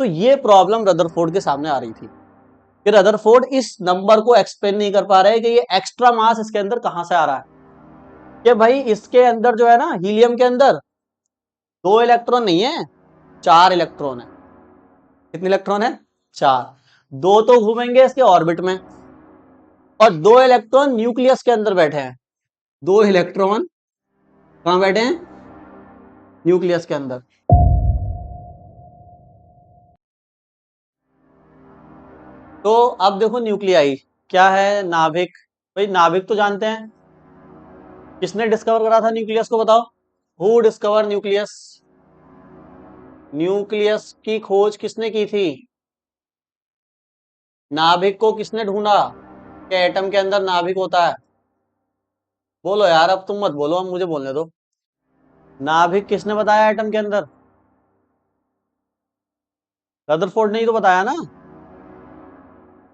तो ये problem Rutherford के सामने आ रही थी कि रदरफोर्ड इस नंबर को एक्सप्लेन नहीं कर पा रहे कि ये एक्स्ट्रा मास इसके अंदर कहां से आ रहा है। कि भाई इसके अंदर जो है ना, हीलियम के अंदर 2 इलेक्ट्रॉन नहीं है, 4 इलेक्ट्रॉन है। कितने इलेक्ट्रॉन है? 4। 2 तो घूमेंगे इसके ऑर्बिट में और 2 इलेक्ट्रॉन न्यूक्लियस के अंदर बैठे हैं। 2 इलेक्ट्रॉन कहां बैठे हैं? न्यूक्लियस के अंदर। तो अब देखो न्यूक्लियाई क्या है, नाभिक। भाई नाभिक तो जानते हैं, किसने डिस्कवर करा था न्यूक्लियस को बताओ? Who discover nucleus? न्यूक्लियस की खोज किसने की थी? नाभिक को किसने ढूंढा कि एटम के अंदर नाभिक होता है? बोलो यार, अब तुम मत बोलो, अब मुझे बोलने दो। नाभिक किसने बताया एटम के अंदर? रदरफोर्ड ने ही तो बताया ना।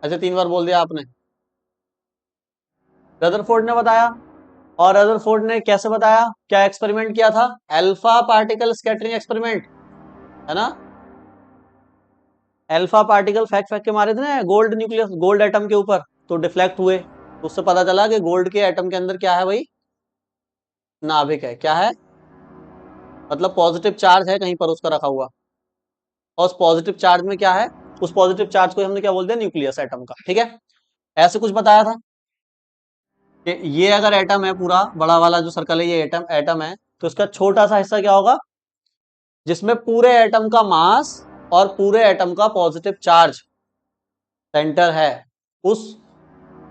अच्छा, 3 बार बोल दिया आपने। रदरफोर्ड ने बताया। और रदरफोर्ड ने कैसे बताया? क्या एक्सपेरिमेंट किया था? अल्फा पार्टिकल स्कैटरिंग एक्सपेरिमेंट, है ना। अल्फा पार्टिकल फेंक फेंक के मारे थे ना गोल्ड न्यूक्लियस, गोल्ड एटम के ऊपर, तो डिफ्लेक्ट हुए। तो उससे पता चला कि गोल्ड के एटम के अंदर क्या है भाई? नाभिक है। क्या है? मतलब पॉजिटिव चार्ज है कहीं पर उसका रखा हुआ। और उस पॉजिटिव चार्ज में क्या है? उस पॉजिटिव चार्ज को हमने क्या बोलते हैं? न्यूक्लियस एटम का। ठीक है, ऐसे कुछ बताया था कि ये अगर एटम है, पूरा बड़ा वाला जो सर्कल है ये एटम एटम है, तो इसका छोटा सा हिस्सा क्या होगा? जिसमें पूरे एटम का मास और पूरे एटम का पॉजिटिव चार्ज सेंटर है, उस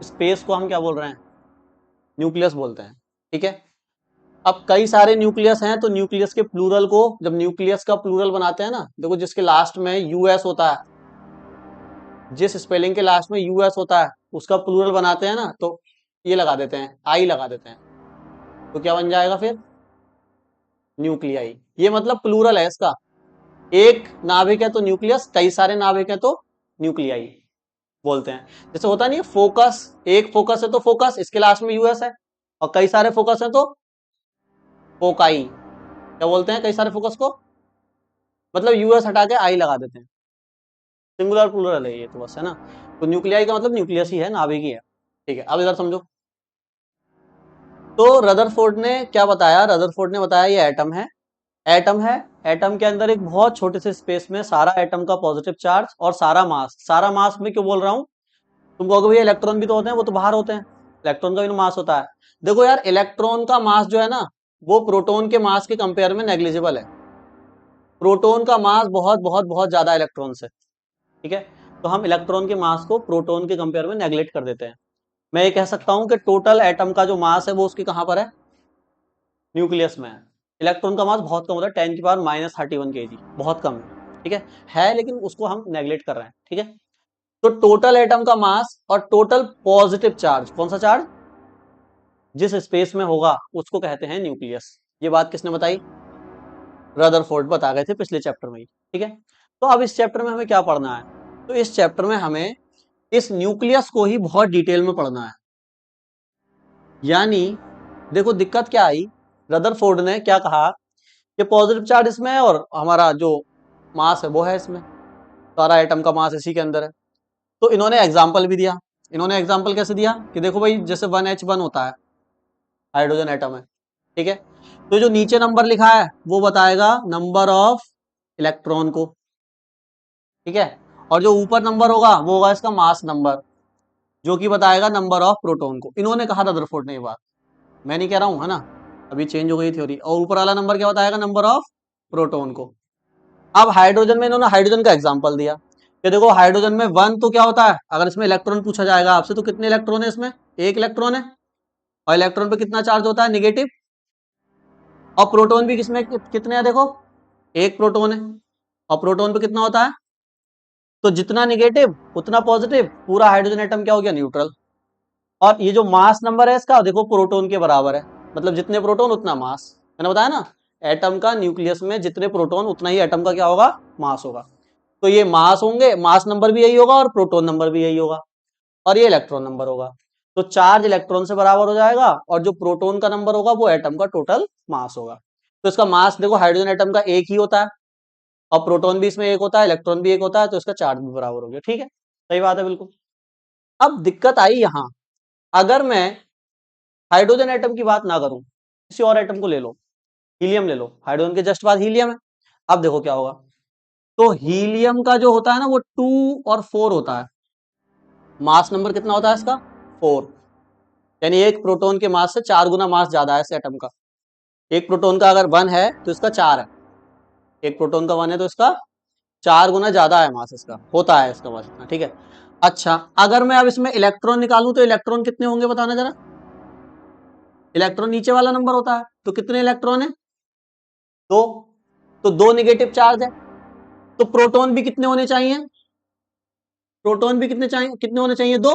स्पेस को हम क्या बोल रहे हैं? न्यूक्लियस बोलते हैं। ठीक है। अब कई सारे न्यूक्लियस हैं, तो न्यूक्लियस के प्लूरल को, जब न्यूक्लियस का प्लूरल बनाते हैं ना, देखो जिसके लास्ट में यूएस होता है, जिस स्पेलिंग के लास्ट में यूएस होता है उसका प्लूरल बनाते हैं ना, तो ये लगा देते हैं, आई लगा देते हैं। तो क्या बन जाएगा फिर? न्यूक्लियाई। ये मतलब प्लूरल है इसका। एक नाभिक है तो न्यूक्लियस, कई सारे नाभिक है तो न्यूक्लियाई बोलते हैं। जैसे होता नहीं है फोकस, एक फोकस है तो फोकस, इसके लास्ट में यूएस है, और कई सारे फोकस है तो फोकाई। क्या बोलते हैं कई सारे फोकस को? मतलब यूएस हटा के आई लगा देते हैं। सिंगुलर प्लूरल है ये तो, बस है ना। तो न्यूक्लियाई का मतलब न्यूक्लियस ही है, नाभिक ही है। ठीक है, अब इधर समझो। तो रदरफोर्ड ने क्या बताया? रदरफोर्ड ने बताया ये एटम है। एटम है, एटम के अंदर एक बहुत छोटे से स्पेस में सारा एटम का पॉजिटिव चार्ज और सारा मास। सारा मास में क्यों बोल रहा हूं? तुम कहोगे भैया इलेक्ट्रॉन भी तो होते हैं, वो तो बाहर होते हैं। इलेक्ट्रॉन का भी मास होता है। देखो यार, इलेक्ट्रॉन का मास जो है ना, वो प्रोटॉन के मास के कंपेयर में नेग्लिजिबल है। प्रोटॉन का मास बहुत बहुत बहुत ज्यादा इलेक्ट्रॉन से। ठीक है। तो हम इलेक्ट्रॉन के मास को प्रोटॉन के कंपेयर में नेग्लेक्ट कर देते हैं। मैं ये कह सकता हूं कि टोटल एटम का जो मास है वो उसकी कहां पर है? न्यूक्लियस में है। इलेक्ट्रॉन का मास बहुत कम होता है, 10⁻31 kg, बहुत कम है। ठीक है लेकिन उसको हम नेग्लेक्ट कर रहे हैं। ठीक है। तो टोटल एटम का मास और टोटल पॉजिटिव चार्ज, कौन सा चार्ज जिस स्पेस में होगा उसको कहते हैं न्यूक्लियस। ये बात किसने बताई? रदरफोर्ड बता गए थे पिछले चैप्टर में ही। ठीक है। तो अब इस चैप्टर में हमें क्या पढ़ना है? तो इस चैप्टर में हमें इस न्यूक्लियस को ही बहुत डिटेल में पढ़ना है। यानी देखो दिक्कत क्या आई, रदरफोर्ड ने क्या कहा कि पॉजिटिव चार्ज इसमें है और हमारा जो मास है वो है इसमें, सारा एटम का मास इसी के अंदर है। तो इन्होंने एग्जाम्पल भी दिया। इन्होंने एग्जाम्पल कैसे दिया कि देखो भाई, जैसे 1H1 होता है, हाइड्रोजन एटम है। ठीक है। तो जो नीचे नंबर लिखा है वो बताएगा नंबर ऑफ इलेक्ट्रॉन को। ठीक है। और जो ऊपर नंबर होगा वो होगा इसका मास नंबर, जो कि बताएगा नंबर ऑफ प्रोटॉन को। इन्होंने कहा रदरफोर्ड ने ये बात, मैं नहीं कह रहा हूं, है ना। अभी चेंज हो गई थ्योरी। और ऊपर वाला नंबर क्या बताएगा? नंबर ऑफ प्रोटॉन को। अब हाइड्रोजन में इन्होंने हाइड्रोजन का एग्जांपल दिया कि देखो हाइड्रोजन में 1 तो क्या होता है, अगर इसमें इलेक्ट्रॉन पूछा जाएगा आपसे तो कितने इलेक्ट्रॉन है इसमें? एक इलेक्ट्रॉन है। और इलेक्ट्रॉन पे कितना चार्ज होता है? निगेटिव। और प्रोटॉन भी किसमें कितने हैं देखो, एक प्रोटॉन है। और प्रोटॉन पे कितना होता है? तो जितना निगेटिव उतना पॉजिटिव, पूरा हाइड्रोजन एटम क्या हो गया? न्यूट्रल। और ये जो मास नंबर है इसका देखो प्रोटॉन के बराबर है, मतलब जितने प्रोटॉन उतना मास। मैंने बताया ना, एटम का न्यूक्लियस में जितने प्रोटॉन उतना ही एटम का क्या होगा? मास होगा। तो ये मास होंगे, मास नंबर भी यही होगा और प्रोटॉन नंबर भी यही होगा, और ये इलेक्ट्रॉन नंबर होगा। तो चार्ज इलेक्ट्रॉन से बराबर हो जाएगा, और जो प्रोटॉन का नंबर होगा वो एटम का टोटल मास होगा। तो इसका मास देखो हाइड्रोजन एटम का एक ही होता है, और प्रोटॉन भी इसमें एक होता है, इलेक्ट्रॉन भी एक होता है, तो इसका चार्ज भी बराबर हो गया। ठीक है, सही बात है बिल्कुल। अब दिक्कत आई यहां, अगर मैं हाइड्रोजन एटम की बात ना करूं, किसी और एटम को ले लो, हीलियम ले लो, हाइड्रोजन के जस्ट बाद हीलियम है। अब देखो क्या होगा, तो हीलियम का जो होता है ना वो 2 और 4 होता है। मास नंबर कितना होता है इसका? 4। यानी एक प्रोटॉन के मास से 4 गुना मास ज्यादा है इस एटम का। एक प्रोटॉन का अगर 1 है तो इसका 4 है, एक प्रोटॉन का 1 है तो इसका 4 गुना ज्यादा है मास इसका, होता है इसका मास इतना। ठीक है, अच्छा अगर मैं अब इसमें इलेक्ट्रॉन निकालूं तो इलेक्ट्रॉन कितने होंगे बताना जरा। इलेक्ट्रॉन नीचे वाला नंबर होता है, तो कितने इलेक्ट्रॉन है? 2। तो 2 निगेटिव चार्ज है, तो प्रोटॉन भी कितने होने चाहिए? प्रोटॉन भी कितने चाहिए, कितने होने चाहिए? 2।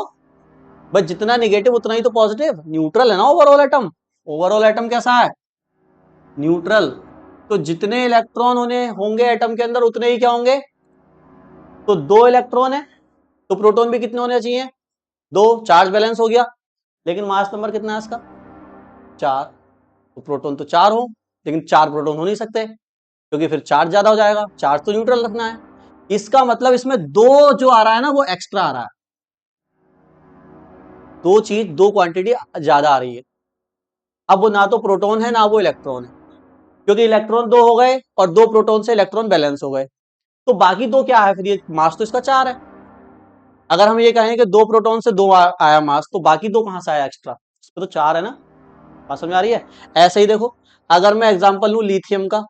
बस जितना निगेटिव उतना ही तो पॉजिटिव, न्यूट्रल है ना ओवरऑल एटम। ओवरऑल एटम कैसा है? न्यूट्रल। तो जितने इलेक्ट्रॉन होंगे एटम के अंदर उतने ही क्या होंगे? तो 2 इलेक्ट्रॉन है, तो प्रोटॉन भी कितने होने चाहिए? 2। चार्ज बैलेंस हो गया, लेकिन मास नंबर कितना है इसका? 4। तो प्रोटॉन तो 4 हो, लेकिन 4 प्रोटॉन हो नहीं सकते, क्योंकि फिर चार्ज ज्यादा हो जाएगा, चार्ज तो न्यूट्रल रखना है। इसका मतलब इसमें 2 जो आ रहा है ना वो एक्स्ट्रा आ रहा है, 2 क्वांटिटी ज्यादा आ रही है। अब वो ना तो प्रोटॉन है ना वो इलेक्ट्रॉन है, क्योंकि इलेक्ट्रॉन 2 हो गए और 2 प्रोटॉन से इलेक्ट्रॉन बैलेंस हो गए, तो बाकी 2 क्या है? फिर ये मास तो इसका 4 है। अगर हम ये कहें कि 2 प्रोटॉन से 2 आया मास, तो बाकी 2 कहां से आया एक्स्ट्रा? इसमें तो 4 है ना। बात समझ आ रही है? ऐसे ही देखो, अगर मैं एग्जांपल लूं लिथियम का,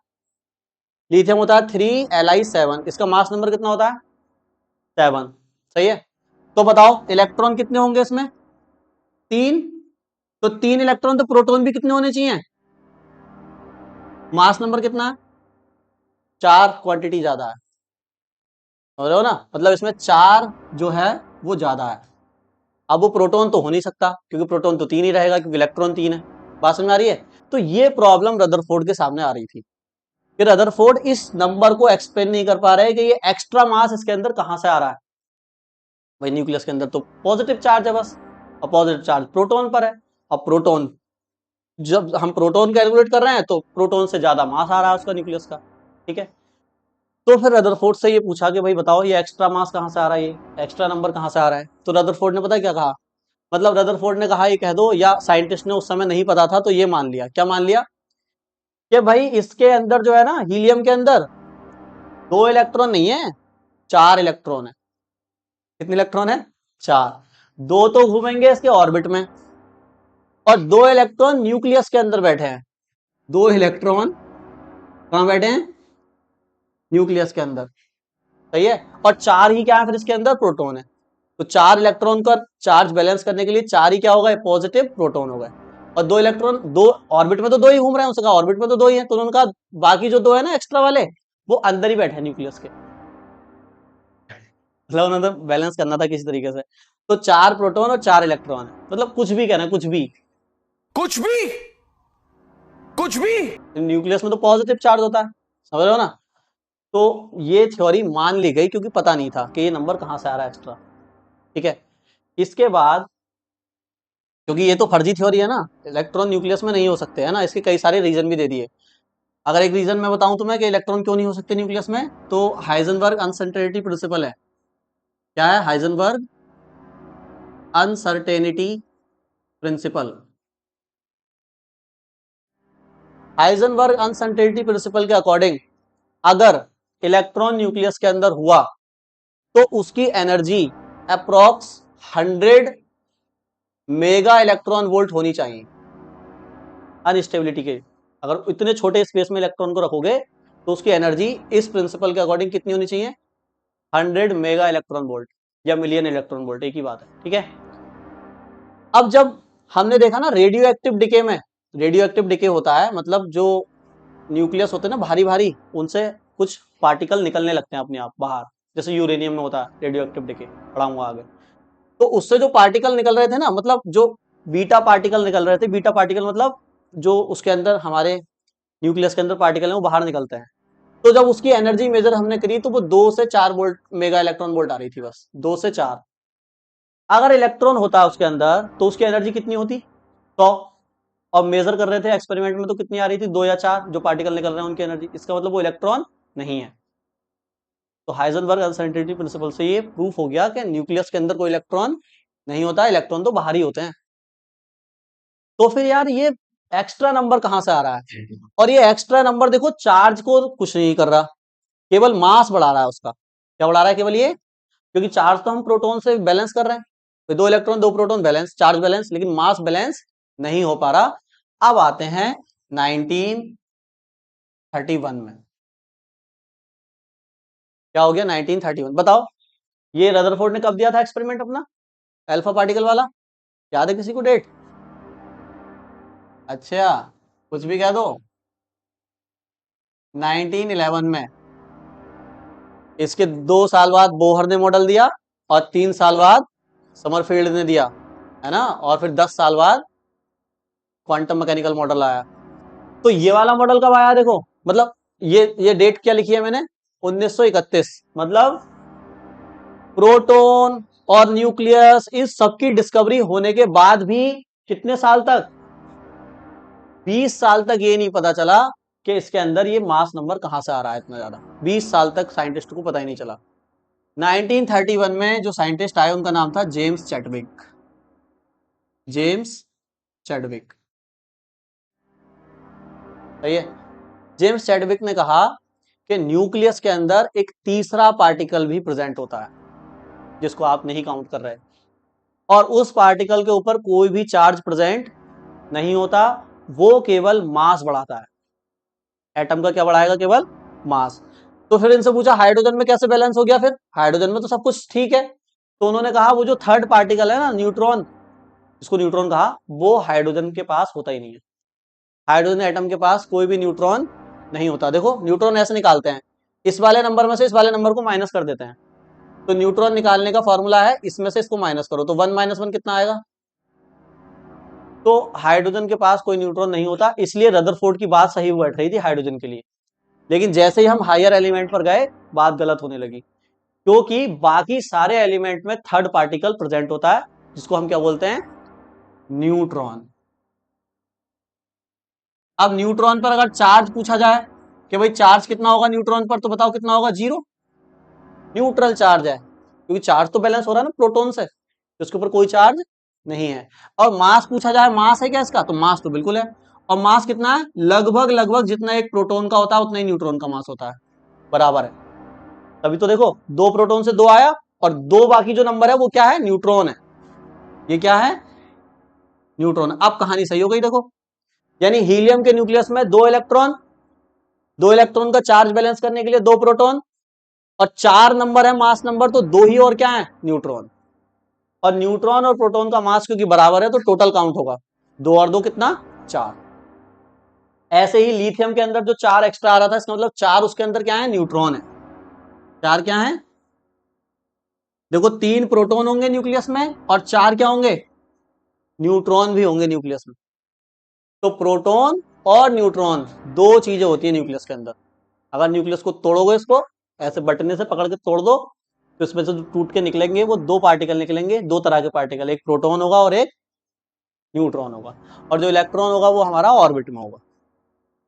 लिथियम होता है 3Li7, इसका मास नंबर कितना होता है? 7। सही है, तो बताओ इलेक्ट्रॉन कितने होंगे इसमें? 3। तो 3 इलेक्ट्रॉन, तो प्रोटॉन भी कितने होने चाहिए? मास नंबर कितना है? 4 क्वांटिटी ज्यादा है, समझ रहे हो ना? मतलब इसमें 4 जो है वो ज्यादा है। अब वो प्रोटॉन तो हो नहीं सकता, क्योंकि प्रोटॉन तो 3 ही रहेगा, क्योंकि इलेक्ट्रॉन 3 है। बात समझ आ रही है? तो ये प्रॉब्लम रदरफोर्ड के सामने आ रही थी कि रदरफोर्ड इस नंबर को एक्सप्लेन नहीं कर पा रहे कि ये एक्स्ट्रा मास इसके अंदर कहां से आ रहा है। भाई न्यूक्लियस के अंदर तो पॉजिटिव चार्ज है बस, और पॉजिटिव चार्ज प्रोटॉन पर है। और प्रोटॉन, जब हम प्रोटॉन कैलकुलेट कर रहे हैं तो प्रोटॉन से ज्यादा मास आ रहा है उसका न्यूक्लियस का। ठीक है, तो फिर रदरफोर्ड से ये पूछा कि भाई बताओ ये एक्स्ट्रा मास कहां से आ रहा है, ये एक्स्ट्रा नंबर कहां से आ रहा है? तो रदरफोर्ड ने पता है क्या कहा? मतलब रदरफोर्ड ने कहा ये कह दो, या साइंटिस्ट ने उस समय नहीं पता था तो ये मान लिया, क्या मान लिया? कि भाई इसके अंदर जो है ना, हीलियम के अंदर 2 इलेक्ट्रॉन नहीं है, 4 इलेक्ट्रॉन है। कितने इलेक्ट्रॉन है? 4। 2 तो घूमेंगे इसके ऑर्बिट में, और 2 इलेक्ट्रॉन न्यूक्लियस के अंदर बैठे हैं। 2 इलेक्ट्रॉन कहां बैठे हैं? न्यूक्लियस के अंदर। सही है, और 4 ही क्या है फिर इसके अंदर? प्रोटॉन है। तो 4 इलेक्ट्रॉन का चार्ज बैलेंस करने के लिए 4 ही क्या होगा? पॉजिटिव प्रोटॉन हो गए। और 2 इलेक्ट्रॉन, 2 ऑर्बिट में तो 2 ही घूम रहे हैं, उसका ऑर्बिट में तो 2 ही है, तो उन्होंने कहा बाकी जो 2 है ना एक्स्ट्रा वाले, वो अंदर ही बैठे हैं न्यूक्लियस के। मतलब उन्होंने बैलेंस करना था किसी तरीके से। तो 4 प्रोटॉन और 4 इलेक्ट्रॉन है, मतलब कुछ भी कहना, कुछ भी, कुछ भी, कुछ भी। न्यूक्लियस में तो पॉजिटिव चार्ज होता है, समझ रहे हो ना? तो ये थ्योरी मान ली गई, क्योंकि पता नहीं था कि ये नंबर कहां से आ रहा है एक्स्ट्रा। ठीक है, इसके बाद, क्योंकि ये तो फर्जी थ्योरी है ना, इलेक्ट्रॉन न्यूक्लियस में नहीं हो सकते है ना, इसके कई सारे रीजन भी दे दिए। अगर एक रीजन मैं बताऊं तुम्हें कि इलेक्ट्रॉन क्यों नहीं हो सकते न्यूक्लियस में, तो हाइजेनबर्ग अनसर्टेनिटी प्रिंसिपल है। क्या है? Heisenberg uncertainty principle. Heisenberg uncertainty principle के अकॉर्डिंग, अगर इलेक्ट्रॉन न्यूक्लियस के अंदर हुआ तो उसकी energy approx 100 mega electron volt होनी चाहिए अनस्टेबिलिटी के। अगर इतने छोटे स्पेस में इलेक्ट्रॉन को रखोगे तो उसकी एनर्जी इस प्रिंसिपल के अकॉर्डिंग कितनी होनी चाहिए? 100 मेगा इलेक्ट्रॉन वोल्ट या मिलियन इलेक्ट्रॉन वोल्ट, एक ही बात है। ठीक है, अब जब हमने देखा ना रेडियो एक्टिव डिके में, रेडियो एक्टिव डिके होता है मतलब जो न्यूक्लियस होते हैं ना भारी भारी, उनसे कुछ पार्टिकल निकलने लगते हैं अपने आप बाहर, जैसे यूरेनियम में होता है रेडियो एक्टिव डिके, पढ़ाऊंगा आगे। तो उससे जो पार्टिकल निकल रहे थे ना, मतलब जो बीटा पार्टिकल निकल रहे थे, बीटा पार्टिकल मतलब जो उसके अंदर हमारे न्यूक्लियस के अंदर पार्टिकल है वो बाहर निकलते हैं। तो जब उसकी एनर्जी मेजर हमने करी तो वो 2 से 4 वोल्ट मेगा इलेक्ट्रॉन वोल्ट आ रही थी, बस 2 से 4। अगर इलेक्ट्रॉन होता उसके अंदर तो उसकी एनर्जी कितनी होती? 100। और मेजर कर रहे थे एक्सपेरिमेंट में तो कितनी आ रही थी? 2 या 4 जो पार्टिकल निकल रहे हैं उनकी एनर्जी, इसका मतलब वो इलेक्ट्रॉन नहीं है। तो हाइजेनबर्ग अनसर्टेनिटी प्रिंसिपल से ये प्रूफ हो गया कि न्यूक्लियस के अंदर कोई इलेक्ट्रॉन नहीं होता, इलेक्ट्रॉन तो बाहर ही होते हैं। तो फिर यार ये एक्स्ट्रा नंबर कहां से आ रहा है? और ये एक्स्ट्रा नंबर देखो चार्ज को कुछ नहीं कर रहा, केवल मास बढ़ा रहा है उसका। क्या बढ़ा रहा है? केवल ये, क्योंकि चार्ज तो हम प्रोटॉन से बैलेंस कर रहे हैं, तो 2 electron 2 proton balance, charge balance, लेकिन मास बैलेंस नहीं हो पा रहा। अब आते हैं 1931 में। क्या हो गया 1931? बताओ, ये रदरफोर्ड ने कब दिया था एक्सपेरिमेंट अपना, अल्फा पार्टिकल वाला? याद है किसी को डेट? अच्छा, कुछ भी कह दो। 1911 में। इसके 2 साल बाद बोहर ने मॉडल दिया, और 3 साल बाद समरफील्ड ने दिया, है ना, और फिर 10 साल बाद क्वांटम मैकेनिकल मॉडल आया। तो ये वाला मॉडल कब आया देखो, मतलब ये डेट क्या लिखी है मैंने, 1931। मतलब प्रोटॉन और न्यूक्लियस इस सब की डिस्कवरी होने के बाद भी कितने साल तक, 20 साल तक ये नहीं पता चला कि इसके अंदर ये मास नंबर कहां से आ रहा है इतना ज्यादा। 20 साल तक साइंटिस्ट को पता ही नहीं चला। 1931 में जो साइंटिस्ट आए उनका नाम था जेम्स चैडविक। जेम्स चैडविक, सही है। जेम्स चैडविक ने कहा कि न्यूक्लियस के अंदर एक तीसरा पार्टिकल भी प्रेजेंट होता है, जिसको आप नहीं काउंट कर रहे, और उस पार्टिकल के ऊपर कोई भी चार्ज प्रेजेंट नहीं होता, वो केवल मास बढ़ाता है। एटम का क्या बढ़ाएगा? केवल मास। तो फिर इनसे पूछा हाइड्रोजन में कैसे बैलेंस हो गया? फिर हाइड्रोजन में तो सब कुछ ठीक है। तो उन्होंने कहा वो जो थर्ड पार्टिकल है ना, न्यूट्रॉन, इसको न्यूट्रॉन कहा, वो हाइड्रोजन के पास होता ही नहीं है। हाइड्रोजन एटम के पास कोई भी न्यूट्रॉन नहीं होता। देखो न्यूट्रॉन ऐसे निकालते हैं, इस वाले नंबर में से इस वाले नंबर को माइनस कर देते हैं। तो न्यूट्रॉन निकालने का फॉर्मूला है इसमें से इसको माइनस करो, तो 1 - 1 कितना आएगा? तो हाइड्रोजन के पास कोई न्यूट्रॉन नहीं होता, इसलिए रदरफोर्ड की बात सही बैठ रही थी हाइड्रोजन के लिए। लेकिन जैसे ही हम हायर एलिमेंट पर गए, बात गलत होने लगी, क्योंकि बाकी सारे एलिमेंट में थर्ड पार्टिकल प्रेजेंट होता है, जिसको हम क्या बोलते हैं? न्यूट्रॉन। अब न्यूट्रॉन पर अगर चार्ज पूछा जाए कि भाई चार्ज कितना होगा न्यूट्रॉन पर, तो बताओ कितना होगा? 0। न्यूट्रल चार्ज है, क्योंकि चार्ज तो बैलेंस हो रहा है ना प्रोटॉन से, तो उसके ऊपर कोई चार्ज नहीं है। और मास पूछा जाए, मास है क्या इसका? तो मास तो बिल्कुल है। और मास कितना है? लगभग लगभग जितना एक प्रोटॉन का होता है उतना ही न्यूट्रॉन का मास होता है, बराबर है। तभी तो देखो 2 प्रोटॉन से 2 आया, और 2 बाकी जो नंबर है वो क्या है? न्यूट्रॉन है। ये क्या है? न्यूट्रॉन। अब कहानी सही हो गई देखो, यानी हीलियम के न्यूक्लियस में 2 इलेक्ट्रॉन, 2 इलेक्ट्रॉन का चार्ज बैलेंस करने के लिए 2 प्रोटॉन, और 4 नंबर है मास नंबर, तो 2 ही और क्या है? न्यूट्रॉन। और न्यूट्रॉन और प्रोटॉन का मास क्योंकि बराबर है तो टोटल काउंट होगा, 2 और 2 कितना? 4। ऐसे ही लिथियम के अंदर जो 4 एक्स्ट्रा आ रहा था, इसका मतलब 4 उसके अंदर क्या है? न्यूट्रॉन है। 4 क्या है? देखो 3 प्रोटॉन होंगे न्यूक्लियस में, और 4 क्या होंगे? न्यूट्रॉन भी होंगे न्यूक्लियस में। तो प्रोटॉन और न्यूट्रॉन 2 चीजें होती है न्यूक्लियस के अंदर। अगर न्यूक्लियस को तोड़ोगे, इसको ऐसे बटने से पकड़ के तोड़ दो, तो इसमें से जो टूट के निकलेंगे वो 2 पार्टिकल निकलेंगे, 2 तरह के पार्टिकल, एक प्रोटॉन होगा और एक न्यूट्रॉन होगा, और जो इलेक्ट्रॉन होगा वो हमारा ऑर्बिट में होगा।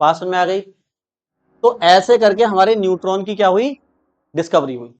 बात समझ में आ गई? तो ऐसे करके हमारे न्यूट्रॉन की क्या हुई? डिस्कवरी हुई।